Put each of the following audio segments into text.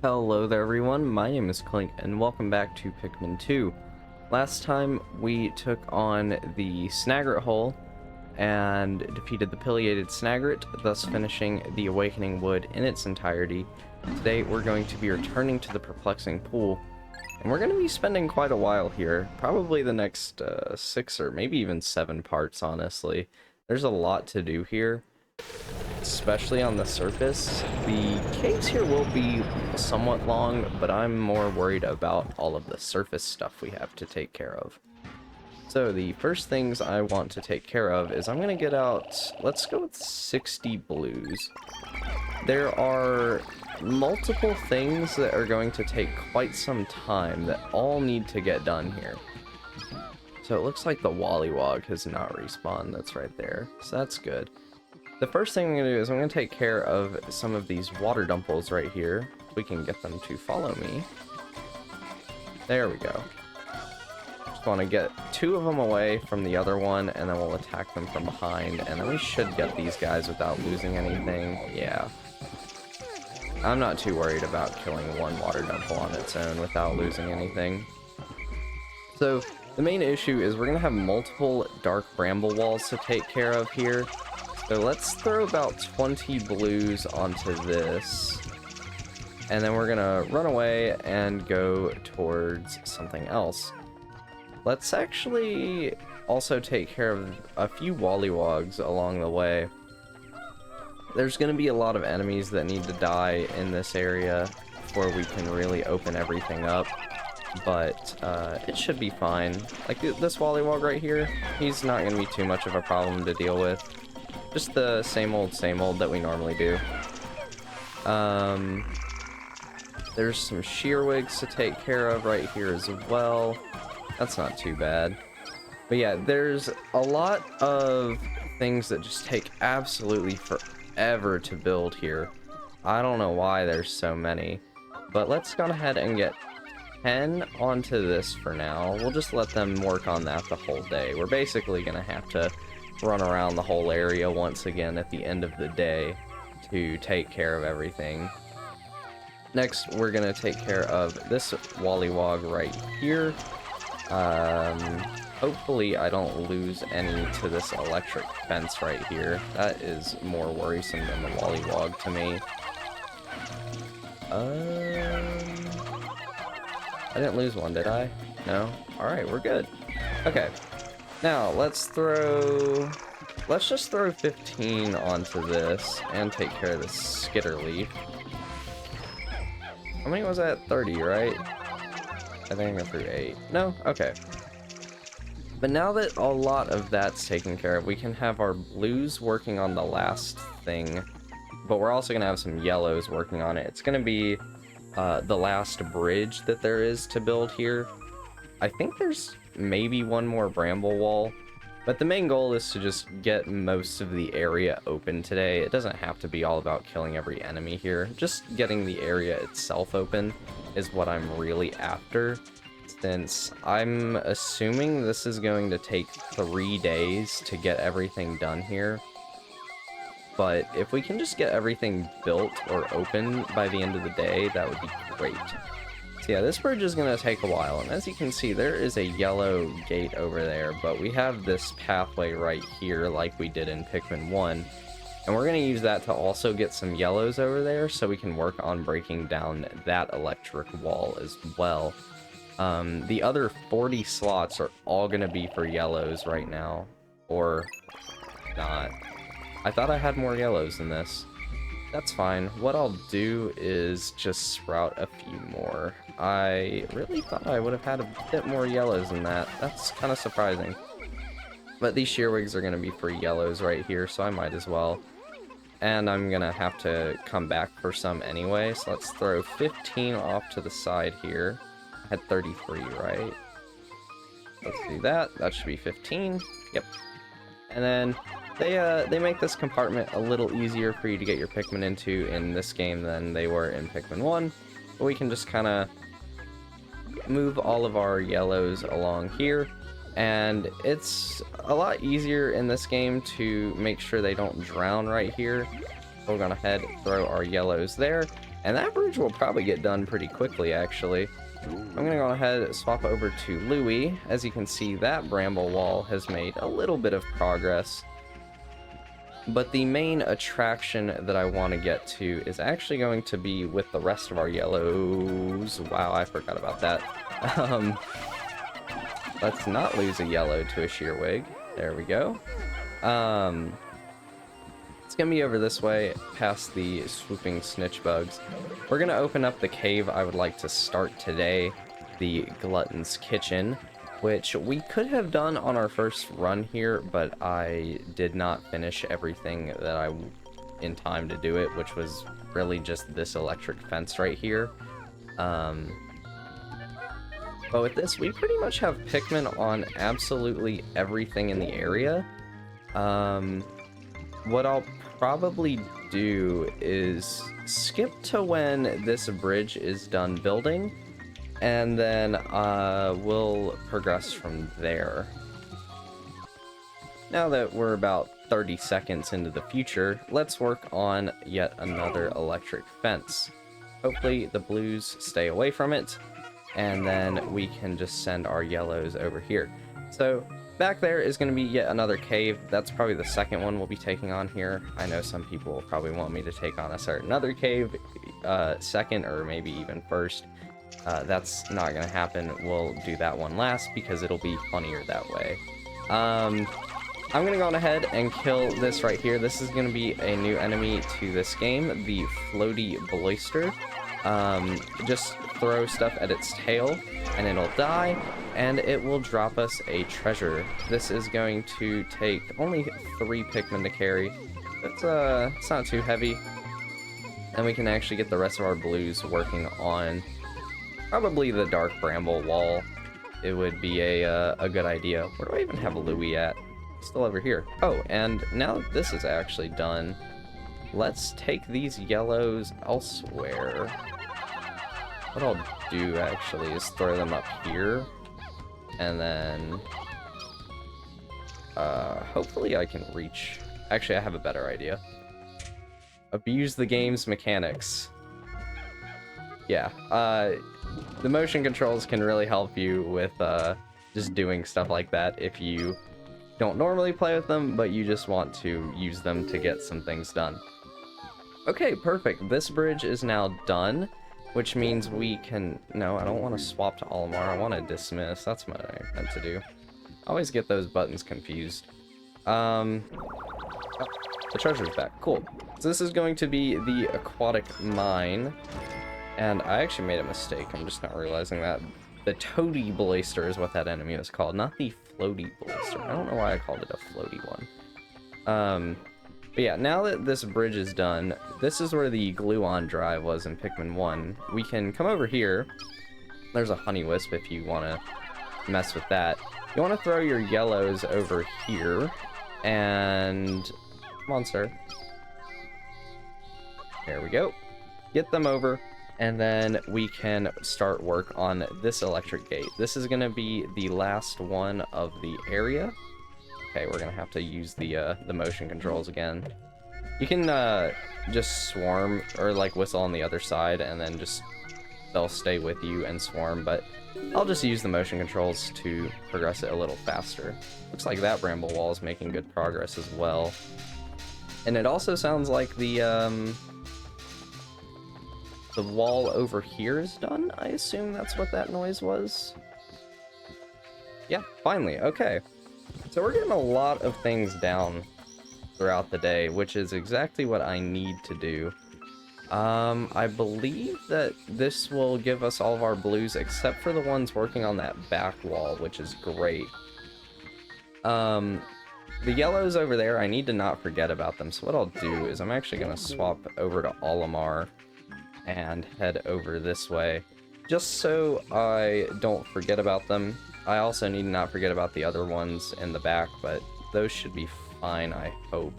Hello there everyone, my name is Clink and welcome back to Pikmin 2. Last time we took on the Snagret hole and defeated the pileated Snagret, thus finishing the Awakening Wood in its entirety. Today we're going to be returning to the Perplexing Pool, and we're going to be spending quite a while here, probably the next 6 or maybe even 7 parts, honestly. There's a lot to do here, especially on the surface. The caves here will be somewhat long, but I'm more worried about all of the surface stuff we have to take care of. So the first things I want to take care of is I'm going to get out, let's go with 60 blues. There are multiple things that are going to take quite some time that all need to get done here. So it looks like the Wollywog has not respawned, that's right there, so that's good. The first thing I'm going to do is I'm going to take care of some of these water dumples right here. We can get them to follow me. There we go. Just want to get 2 of them away from the other one, and then we'll attack them from behind, and then we should get these guys without losing anything. Yeah. I'm not too worried about killing one water dumple on its own without losing anything. So the main issue is we're going to have multiple dark bramble walls to take care of here. So let's throw about 20 blues onto this, and then we're gonna run away and go towards something else. Let's actually also take care of a few Wollywogs along the way. There's gonna be a lot of enemies that need to die in this area before we can really open everything up, but it should be fine. Like this Wollywog right here, he's not gonna be too much of a problem to deal with. Just the same old that we normally do. There's some shearwigs to take care of right here as well. That's not too bad. But yeah, there's a lot of things that just take absolutely forever to build here. I don't know why there's so many. But let's go ahead and get 10 onto this for now. We'll just let them work on that the whole day. We're basically gonna have to run around the whole area once again at the end of the day to take care of everything. Next, we're gonna take care of this Wollywog right here. Hopefully I don't lose any to this electric fence right here. That is more worrisome than the Wollywog to me. I didn't lose one, did I? No? Alright, we're good. Okay. Now, let's just throw 15 onto this and take care of this Skitterleaf. How many was that? 30, right? I think I threw 8. No? Okay. But now that a lot of that's taken care of, we can have our blues working on the last thing, but we're also going to have some yellows working on it. It's going to be the last bridge that there is to build here. I think there's maybe one more bramble wall, but the main goal is to just get most of the area open today. It doesn't have to be all about killing every enemy here. Just getting the area itself open is what I'm really after, since I'm assuming this is going to take 3 days to get everything done here. But if we can just get everything built or open by the end of the day, that would be great. So yeah, this bridge is going to take a while, and as you can see, there is a yellow gate over there, but we have this pathway right here like we did in Pikmin 1, and we're going to use that to also get some yellows over there so we can work on breaking down that electric wall as well. The other 40 slots are all going to be for yellows right now, or not. I thought I had more yellows than this. That's fine. What I'll do is just sprout a few more. I really thought I would have had a bit more yellows than that. That's kind of surprising. But these shearwigs are going to be for yellows right here, so I might as well. And I'm going to have to come back for some anyway, so let's throw 15 off to the side here. I had 33, right? Let's do that. That should be 15. Yep. And then they make this compartment a little easier for you to get your Pikmin into in this game than they were in Pikmin 1. But we can just kind of move all of our yellows along here, and it's a lot easier in this game to make sure they don't drown right here. We're gonna head throw our yellows there, and that bridge will probably get done pretty quickly, actually. I'm gonna go ahead and swap over to Louie. As you can see, that bramble wall has made a little bit of progress. But the main attraction that I want to get to is actually going to be with the rest of our yellows. Wow, I forgot about that. Let's not lose a yellow to a shearwig. There we go. It's gonna be over this way, past the swooping snitch bugs. We're gonna open up the cave I would like to start today, the Glutton's Kitchen, which we could have done on our first run here, but I did not finish everything that in time to do it, which was really just this electric fence right here. But with this, we pretty much have Pikmin on absolutely everything in the area. What I'll probably do is skip to when this bridge is done building, and then we'll progress from there. Now that we're about 30 seconds into the future, let's work on yet another electric fence. Hopefully the blues stay away from it, and then we can just send our yellows over here. So back there is going to be yet another cave. That's probably the second one we'll be taking on here. I know some people will probably want me to take on a certain other cave second, or maybe even first. That's not going to happen. We'll do that one last because it'll be funnier that way. I'm going to go on ahead and kill this right here. This is going to be a new enemy to this game, the Floaty Bloister. Just throw stuff at its tail and it'll die, and it will drop us a treasure. This is going to take only 3 Pikmin to carry. It's not too heavy, and we can actually get the rest of our blues working on probably the dark bramble wall. It would be a good idea. Where do I even have Louie at? Still over here. Oh, and now that this is actually done, let's take these yellows elsewhere. What I'll do actually is throw them up here, and then hopefully I can reach. Actually, I have a better idea. Abuse the game's mechanics. Yeah, the motion controls can really help you with just doing stuff like that if you don't normally play with them, but you just want to use them to get some things done. Okay, perfect. This bridge is now done, which means we can... No, I don't want to swap to Olimar. I want to dismiss. That's what I meant to do. I always get those buttons confused. Oh, the treasure's back. Cool. So this is going to be the aquatic mine. And I actually made a mistake. I'm just not realizing that. The Toady Blaster is what that enemy was called, not the Floaty Blaster. I don't know why I called it a floaty one. But yeah, now that this bridge is done, this is where the glue-on drive was in Pikmin 1. We can come over here. There's a honey wisp if you want to mess with that. You want to throw your yellows over here, and... Come on, sir. There we go. Get them over, and then we can start work on this electric gate. This is going to be the last one of the area. Okay, we're gonna have to use the motion controls again. You can just swarm or like whistle on the other side, and then just they'll stay with you and swarm. But I'll just use the motion controls to progress it a little faster. Looks like that bramble wall is making good progress as well. And it also sounds like the wall over here is done. I assume that's what that noise was. Yeah, finally. Okay. So we're getting a lot of things down throughout the day, which is exactly what I need to do. I believe that this will give us all of our blues except for the ones working on that back wall, which is great. The yellows over there, I need to not forget about them. So what I'll do is I'm actually going to swap over to Olimar and head over this way, just so I don't forget about them. I also need to not forget about the other ones in the back, but those should be fine, I hope.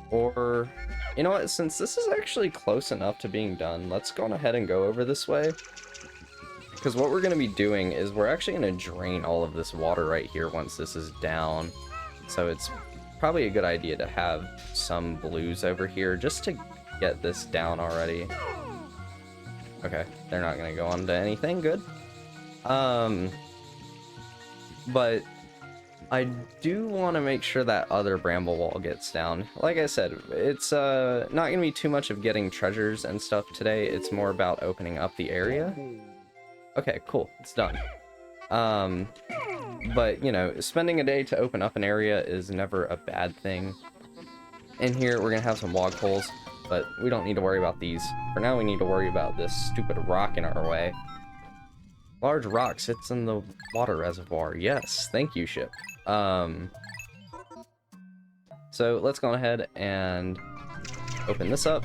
Or, you know what, since this is actually close enough to being done, let's go on ahead and go over this way. Because what we're going to be doing is we're actually going to drain all of this water right here once this is down. So it's probably a good idea to have some blues over here just to get this down already. Okay, they're not gonna go on to anything, good. But I do want to make sure that other bramble wall gets down. Like I said, it's not gonna be too much of getting treasures and stuff today. It's more about opening up the area. Okay, cool, it's done. But, you know, spending a day to open up an area is never a bad thing. In here, we're gonna have some log holes, but we don't need to worry about these. For now, we need to worry about this stupid rock in our way. Large rock sits in the water reservoir. Yes, thank you, ship. So let's go ahead and open this up.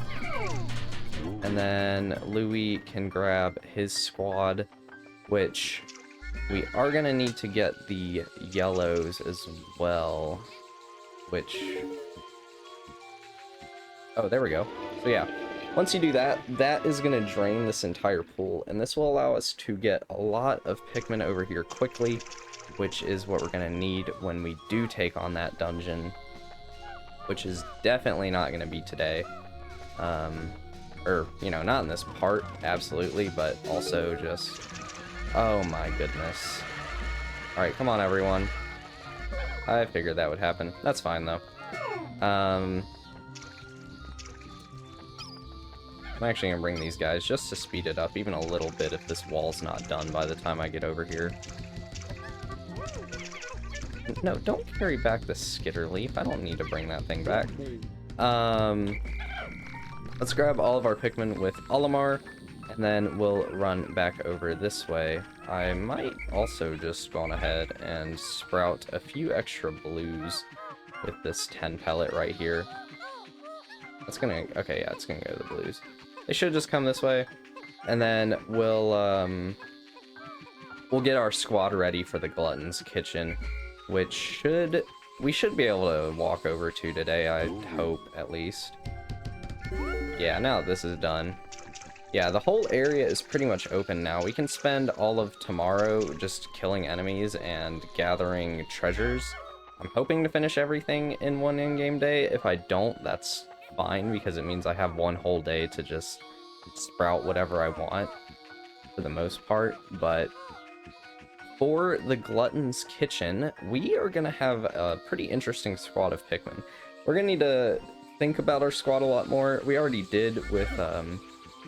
And then Louie can grab his squad, which we are gonna need to get the yellows as well, which... Oh, there we go. So yeah, once you do that, that is gonna drain this entire pool, and this will allow us to get a lot of Pikmin over here quickly, which is what we're gonna need when we do take on that dungeon, which is definitely not gonna be today. Or, you know, not in this part, absolutely, but also just... Oh my goodness. Alright, come on everyone. I figured that would happen. That's fine though. I'm actually gonna bring these guys just to speed it up even a little bit if this wall's not done by the time I get over here. No, don't carry back the skitter leaf. I don't need to bring that thing back. Let's grab all of our Pikmin with Olimar, and then we'll run back over this way. I might also just go on ahead and sprout a few extra blues with this 10 pellet right here. That's gonna... Okay, yeah, it's gonna go to the blues. They should just come this way, and then we'll get our squad ready for the Glutton's kitchen, which we should be able to walk over to today, I hope, at least. Yeah, now that this is done. Yeah, the whole area is pretty much open now. We can spend all of tomorrow just killing enemies and gathering treasures. I'm hoping to finish everything in one in-game day. If I don't, that's fine, because it means I have one whole day to just sprout whatever I want, for the most part. But for the Glutton's kitchen, we are going to have a pretty interesting squad of Pikmin. We're going to need to think about our squad a lot more. We already did with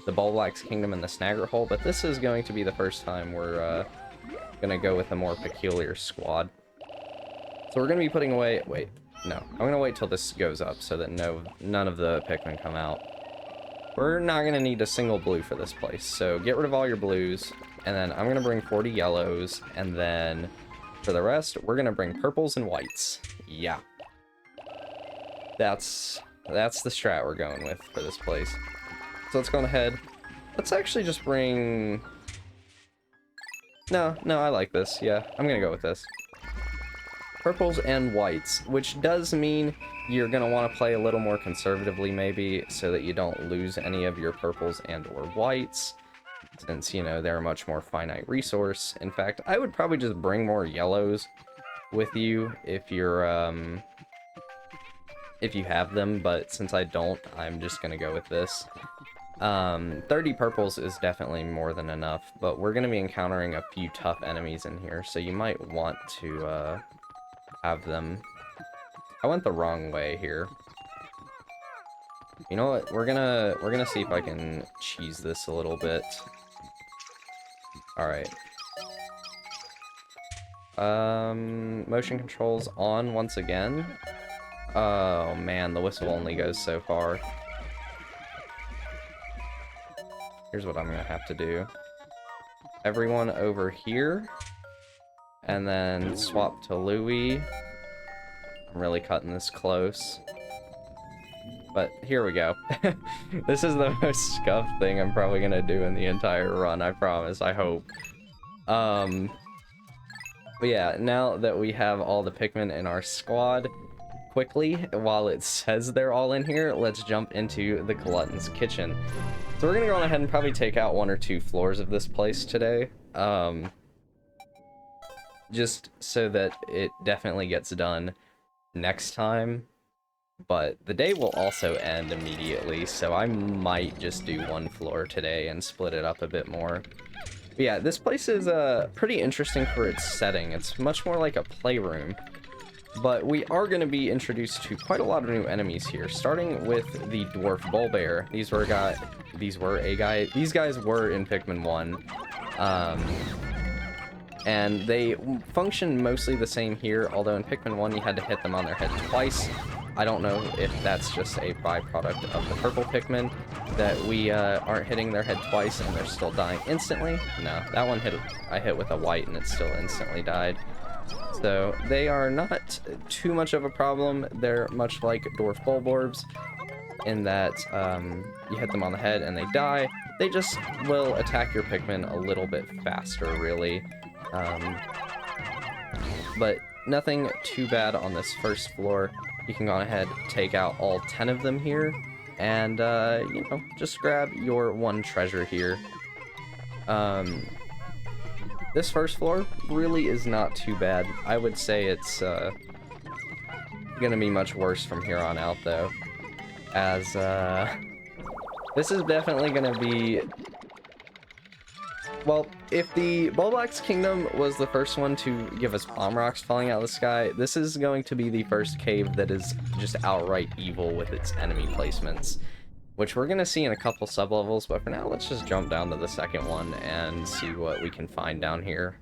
the Bulblax Kingdom and the Snagger Hole, but this is going to be the first time we're going to go with a more peculiar squad. So we're going to be putting away... Wait, no. I'm going to wait till this goes up so that none of the Pikmin come out. We're not going to need a single blue for this place, so get rid of all your blues, and then I'm going to bring 40 yellows, and then for the rest, we're going to bring purples and whites. Yeah. That's the strat we're going with for this place. So let's go ahead. Let's actually just bring... No, I like this. Yeah, I'm going to go with this. Purples and whites, which does mean you're going to want to play a little more conservatively maybe, so that you don't lose any of your purples and or whites, since, you know, they're a much more finite resource. In fact, I would probably just bring more yellows with you if you're, if you have them, but since I don't, I'm just going to go with this. 30 purples is definitely more than enough, but we're going to be encountering a few tough enemies in here, so you might want to, have them. I went the wrong way here. You know what? We're gonna see if I can cheese this a little bit. Alright. Motion controls on once again. Oh man, the whistle only goes so far. Here's what I'm gonna have to do. Everyone over here. And then swap to Louie. I'm really cutting this close. But here we go. This is the most scuffed thing I'm probably gonna do in the entire run, I promise, I hope. But yeah, now that we have all the Pikmin in our squad, quickly, while it says they're all in here, let's jump into the Glutton's kitchen. So we're gonna go on ahead and probably take out 1 or 2 floors of this place today. Just so that it definitely gets done. next time, but the day will also end immediately, so I might just do one floor today and split it up a bit more. But yeah, this place is pretty interesting for its setting. It's much more like a playroom, but we are going to be introduced to quite a lot of new enemies here, starting with the dwarf bullbear. These guys were in Pikmin 1. And they function mostly the same here, although in Pikmin 1 you had to hit them on their head twice. I don't know if that's just a byproduct of the purple Pikmin, that we aren't hitting their head twice and they're still dying instantly. No, that one I hit with a white and it still instantly died. So they are not too much of a problem. They're much like dwarf bulborbs in that you hit them on the head and they die. They just will attack your Pikmin a little bit faster, really. But nothing too bad on this first floor. You can go ahead, take out all 10 of them here, and, you know, just grab your one treasure here. This first floor really is not too bad. I would say it's, gonna be much worse from here on out, though, as, this is definitely gonna be... Well, if the Bulblax Kingdom was the first one to give us bomb rocks falling out of the sky, this is going to be the first cave that is just outright evil with its enemy placements, which we're going to see in a couple sublevels, but for now, let's just jump down to the second one and see what we can find down here.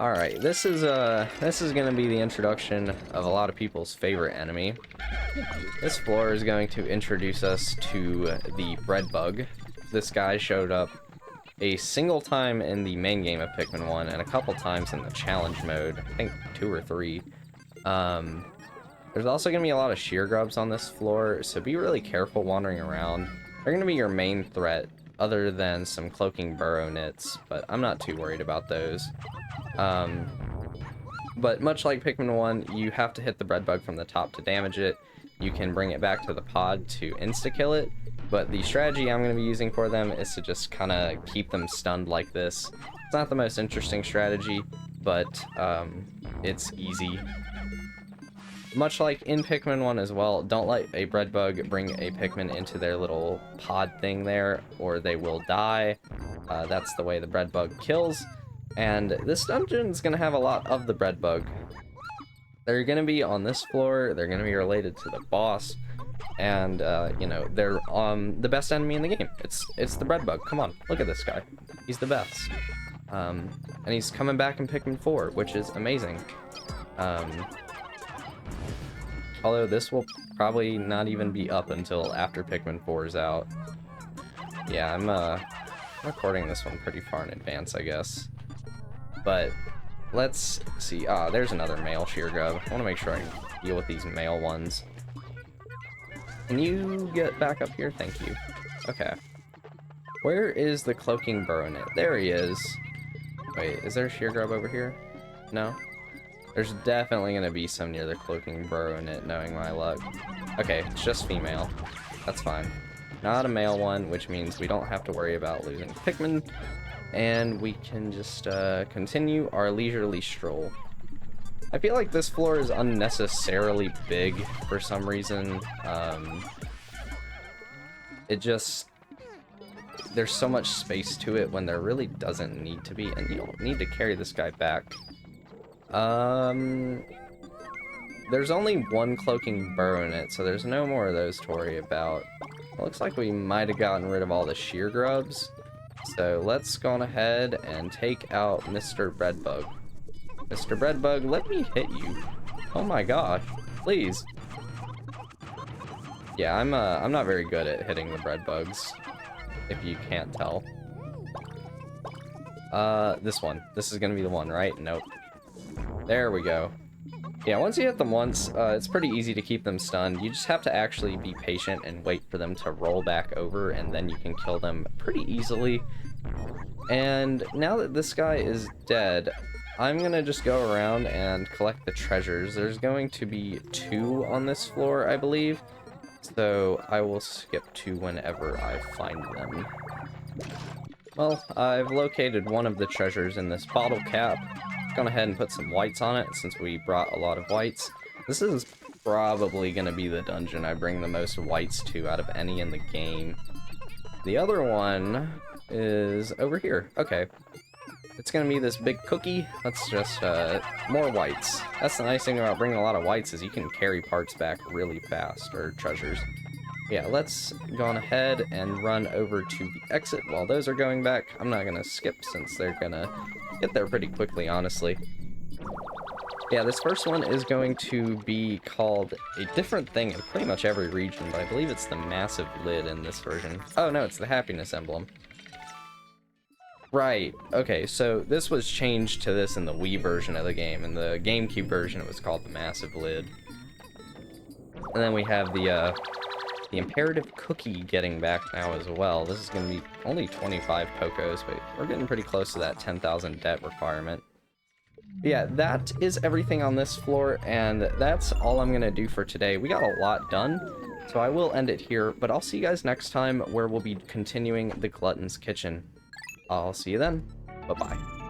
Alright, this is gonna be the introduction of a lot of people's favorite enemy. This floor is going to introduce us to the bread bug. This guy showed up a single time in the main game of Pikmin 1 and a couple times in the challenge mode, I think 2 or 3. There's also gonna be a lot of shear grubs on this floor, so be really careful wandering around. They're gonna be your main threat, other than some cloaking burrow nits, but I'm not too worried about those. But much like Pikmin 1, you have to hit the bread bug from the top to damage it. You can bring it back to the pod to insta-kill it, but the strategy I'm going to be using for them is to just kind of keep them stunned like this. It's not the most interesting strategy, but it's easy. Much like in Pikmin 1 as well, don't let a bread bug bring a Pikmin into their little pod thing there, or they will die. That's the way the bread bug kills. And this dungeon is going to have a lot of the bread bug. They're going to be on this floor, they're going to be related to the boss, and, you know, they're the best enemy in the game. It's the bread bug. Come on, look at this guy. He's the best. And he's coming back in Pikmin 4, which is amazing. Although this will probably not even be up until after Pikmin 4 is out. Yeah, I'm recording this one pretty far in advance, I guess. But let's see. Ah, there's another male shear grub. I want to make sure I deal with these male ones. Can you get back up here? Thank you. Okay. Where is the cloaking burrow net? There he is. Wait, is there a shear grub over here? No? There's definitely going to be some near the cloaking burrow net, knowing my luck. Okay, it's just female. That's fine. Not a male one, which means we don't have to worry about losing Pikmin. And we can just continue our leisurely stroll. I feel like this floor is unnecessarily big for some reason. There's so much space to it when there really doesn't need to be, and you don't need to carry this guy back. There's only one cloaking burrow in it, so there's no more of those to worry about. It looks like we might have gotten rid of all the shear grubs. So let's go on ahead and take out Mr. Breadbug. Mr. Breadbug, let me hit you. Oh my gosh, please. Yeah, I'm not very good at hitting the breadbugs, if you can't tell. This one. This is gonna be the one, right? Nope. There we go. Yeah, once you hit them once, it's pretty easy to keep them stunned. You just have to actually be patient and wait for them to roll back over, and then you can kill them pretty easily. And now that this guy is dead, I'm gonna just go around and collect the treasures. There's going to be 2 on this floor, I believe. So I will skip to whenever I find them. Well, I've located one of the treasures in this bottle cap. Gone ahead and put some whites on it since we brought a lot of whites. This is probably going to be the dungeon I bring the most whites to out of any in the game. The other one is over here. Okay. It's going to be this big cookie. Let's just, more whites. That's the nice thing about bringing a lot of whites is you can carry parts back really fast, or treasures. Yeah, let's go on ahead and run over to the exit while those are going back. I'm not going to skip since they're going to get there pretty quickly, honestly. Yeah, this first one is going to be called a different thing in pretty much every region, but I believe it's the massive lid in this version. Oh no, it's the happiness emblem. Right, okay, so this was changed to this in the Wii version of the game. In the GameCube version, it was called the massive lid. And then we have the imperative cookie getting back now as well. This is going to be only 25 Pokos, but we're getting pretty close to that 10,000 debt requirement. But yeah, that is everything on this floor, and that's all I'm going to do for today. We got a lot done, so I will end it here, but I'll see you guys next time where we'll be continuing the Glutton's Kitchen. I'll see you then. Bye-bye.